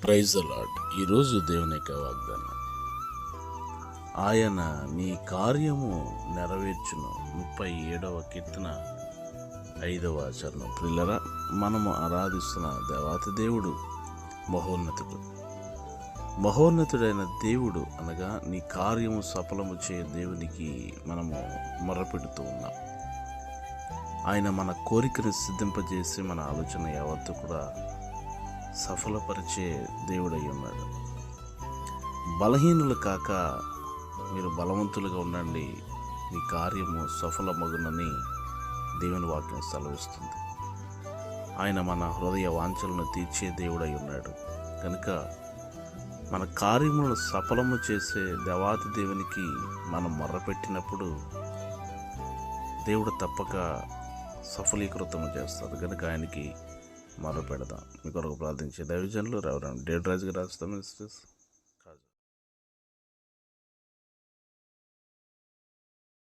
Praise the lord. ఈరోజు దేవుని యొక్క వాగ్దానం, ఆయన నీ కార్యము నెరవేర్చును. 37వ కీర్తన 5వ చరణం. ప్రియులరా, మనము ఆరాధిస్తున్న దేవాతి దేవుడు మహోన్నతుడైన దేవుడు అనగా నీ కార్యము సఫలము చే దేవునికి మనము మొరపెడుతూ ఉన్నాం. ఆయన మన కోరికను సిద్ధింపజేసి మన ఆలోచన యావత్తు కూడా సఫలపరిచే దేవుడై ఉన్నాడు. బలహీనులు కాక మీరు బలవంతులుగా ఉండండి, మీ కార్యము సఫలమగునని దేవుని వాక్యం సెలవిస్తుంది. ఆయన మన హృదయ వాంఛలను తీర్చే దేవుడై ఉన్నాడు కనుక మన కార్యములను సఫలము చేసే దేవాతి దేవునికి మనం మొర్రపెట్టినప్పుడు దేవుడు తప్పక సఫలీకృతం చేస్తాడు. కనుక ఆయనకి మొర్రపెడదాం. మీ కొరకు ప్రార్థించే దైవజనులు రెవరెండ్ డేవిడ్ రాజు గారు,